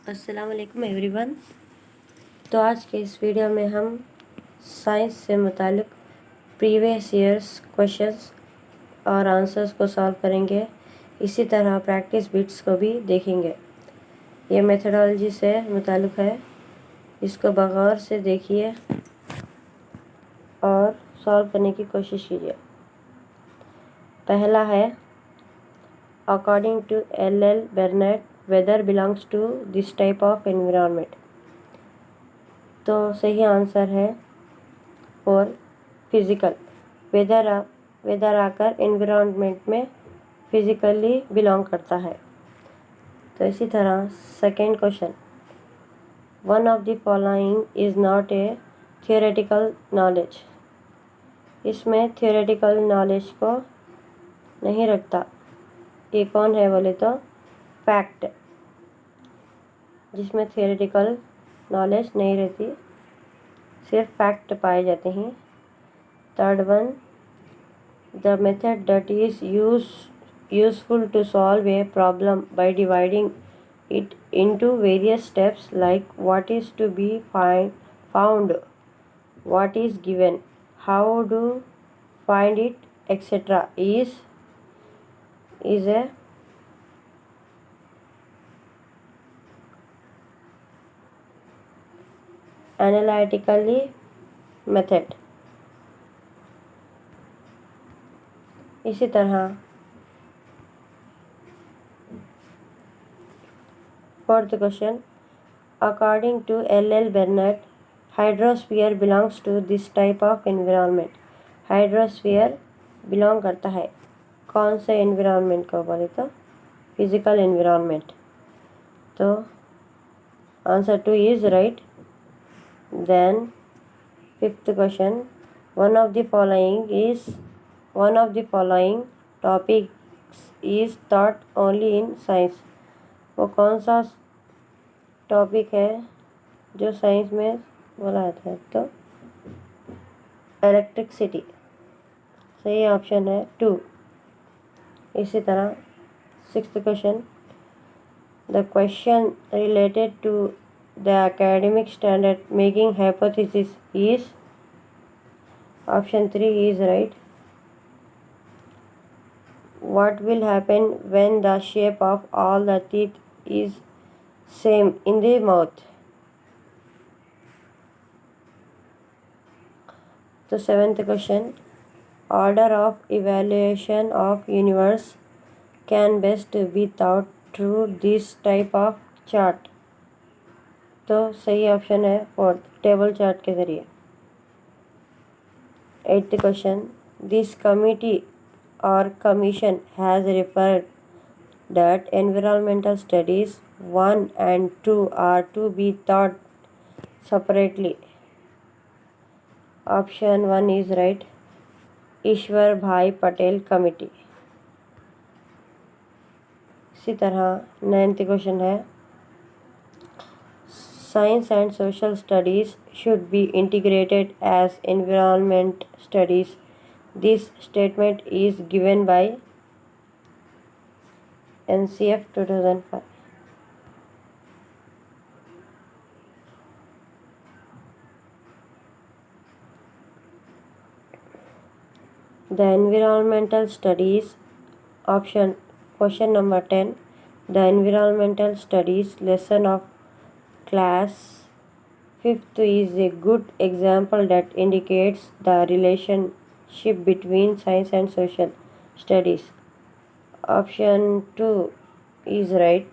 अस्सलाम वालेकुम एवरीवन। तो आज के इस वीडियो में हम साइंस से मुतालिक प्रीवियस ईयर्स क्वेश्चंस और आंसर्स को सॉल्व करेंगे। इसी तरह प्रैक्टिस बिट्स को भी देखेंगे। ये मेथडोलॉजी से मुतालिक है, इसको बगौर से देखिए और सॉल्व करने की कोशिश कीजिए। पहला है, according to L Burnett weather belongs to this type of environment. तो सही आंसर है और फिज़िकल। वेदर आकर एनवायरनमेंट में फिज़िकली बिलोंग करता है। तो इसी तरह second question, one of the following is not a theoretical knowledge. इसमें थियोरेटिकल नॉलेज को नहीं रखता। ये कौन है बोले तो फैक्ट, जिसमें थियोरेटिकल नॉलेज नहीं रहती, सिर्फ फैक्ट पाए जाते हैं। Third one, the method that is useful to solve a problem by dividing it into various steps like what is to be found, what is given, how do find it etcetera is a analytically method। इसी तरह fourth question, according to L Burnett hydrosphere belongs to this type of environment. Hydrosphere belong करता है कौन से environment को बोले तो physical environment. तो answer 2 is right. Then fifth question, one of the following topics is taught only in science। वो कौन सा टॉपिक है जो साइंस में बोला जाता है? तो इलेक्ट्रिसिटी। सही ऑप्शन है 2। इसी तरह sixth question, the question related to the academic standard making hypothesis is option 3 is right। What will happen when the shape of all the teeth is same in the mouth? तो seventh question, order of evaluation of universe can best be taught through this type of chart। तो सही option है fourth, table chart के जरिए। Eighth question, this committee और commission has referred that environmental studies 1 and 2 are to be taught separately। Option 1 is right, Ishwar Bhai Patel committee. इसी तरह ninth question है, Science and social studies should be integrated as environment studies। This statement is given by NCF 2005। The environmental studies option, question number 10, the environmental studies lesson of class 5th is a good example that indicates the relationship between science and social studies। Option 2 is right,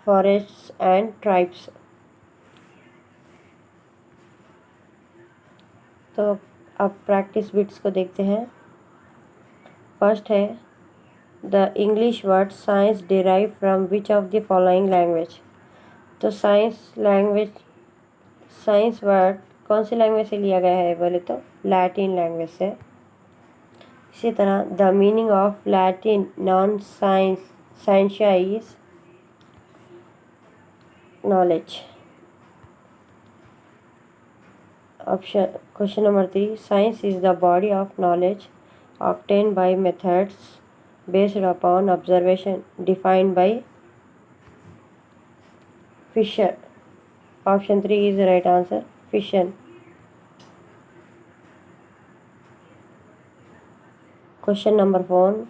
forests and tribes। तो अब practice bits को देखते हैं। First है, the English word science derive from which of the following language. तो science word कौन सी language से लिया गया है बोले तो लैटिन लैंग्वेज से। इसी तरह the meaning of Latin non scientia is knowledge. Option question number 3, science is the body of knowledge obtained by methods based upon observation defined by Fisher. Option 3 is the right answer. Fission. Question number 4.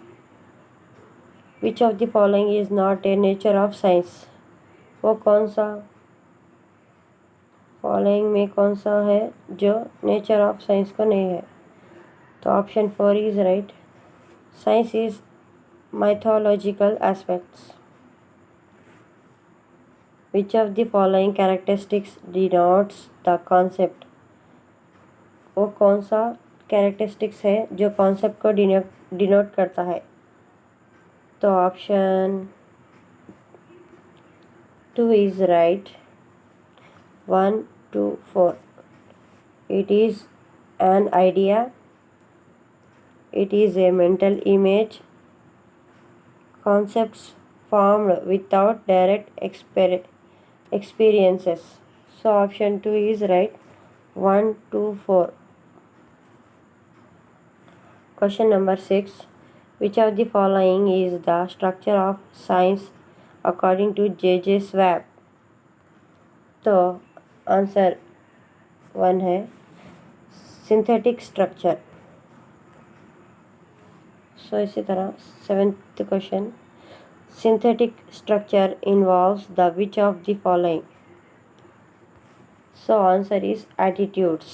Which of the following is not a nature of science? वो कौन सा following में कौन सा है जो nature of science को नहीं है? तो option 4 is right. Science is mythological aspects. Which of the following characteristics denotes the concept? वो कौन सा कैरेक्टरिस्टिक्स है जो कॉन्सेप्ट को डिनोट करता है? तो option 2 is right. 1, 2, 4. It is an idea. It is a mental image. Concepts formed without direct experiences. So option 2 is right. 1, 2, 4. Question number 6. Which of the following is the structure of science according to J.J. Schwab? तो answer 1 है synthetic structure. सो इसी तरह 7th question. Synthetic structure involves the which of the following? So answer is attitudes.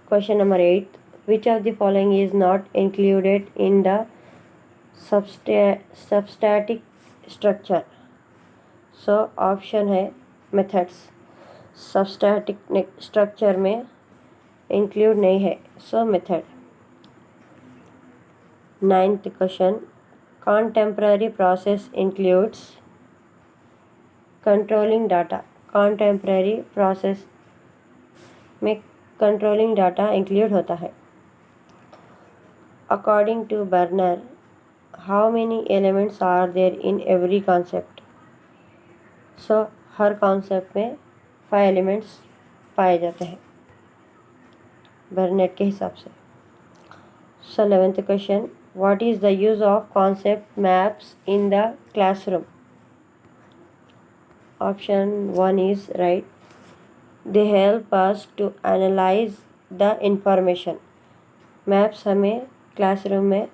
Question number 8. Which of the following is not included in the substatic structure? So option है methods. Substatic structure में include नहीं है. So method. 9th question. Contemporary process includes controlling data. Contemporary process में controlling data include होता है. According to Burner, how many elements are there in every concept? So हर concept में 5 elements पाए जाते हैं बर्नेट के हिसाब से. सो 11th question. What is the use of concept maps in the classroom? Option 1 is right. They help us to analyze the information. Maps हमें classroom में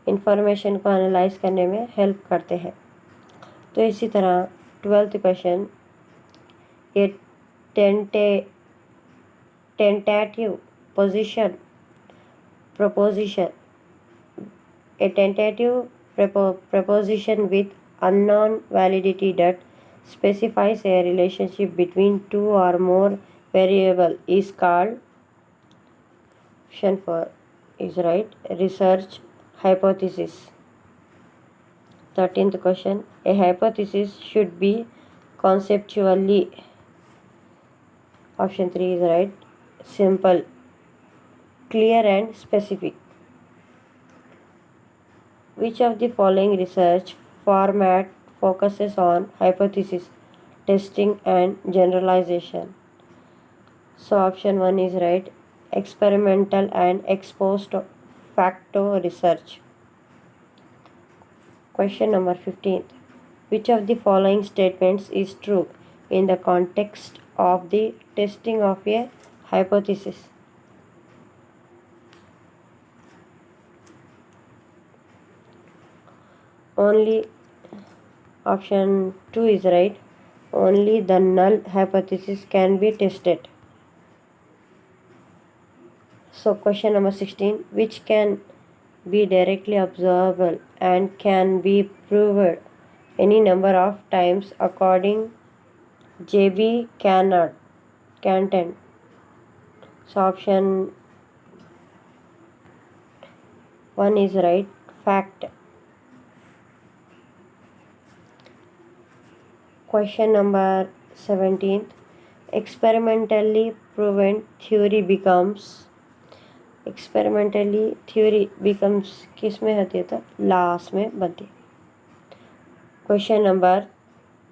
इंफॉर्मेशन को एनालाइज करने में हेल्प करते हैं. तो इसी तरह 12th question. A tentative position proposition. A tentative proposition with unknown validity that specifies a relationship between 2 or more variables is called. Option 4 is right. Research hypothesis. 13th question. A hypothesis should be conceptually. Option 3 is right. Simple, clear and specific. Which of the following research format focuses on hypothesis testing and generalization? So option 1 is right. Experimental and ex post facto research. Question number 15. Which of the following statements is true in the context of the testing of a hypothesis? Only option 2 is right. Only the null hypothesis can be tested. So question number 16. Which can be directly observable and can be proved any number of times according J.B. Canton. So option 1 is right. Fact. Question number 17. Experimentally proven theory becomes. Experimentally theory becomes किस में होती है? तो laws में बनती. Question number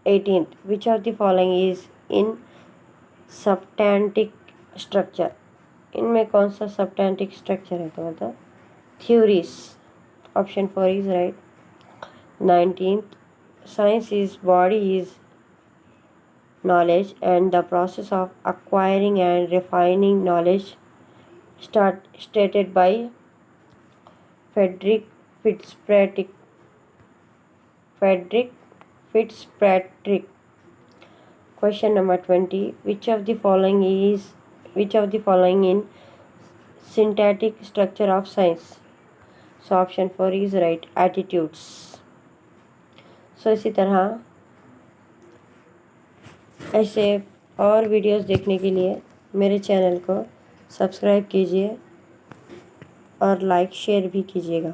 18. Which of the following is in substantive structure? इनमें कौन सा सबस्टैटिक स्ट्रक्चर है? तो मतलब theories. Option 4 is right. 19th, science is body is knowledge and the process of acquiring and refining knowledge stated by Frederick Fitzpatrick. Frederick Fitzpatrick. Question number 20. Which of the following in syntactic structure of science? So option 4 is right. Attitudes. So इसी तरह ऐसे और videos देखने के लिए मेरे channel को subscribe कीजिए और लाइक शेयर भी कीजिएगा।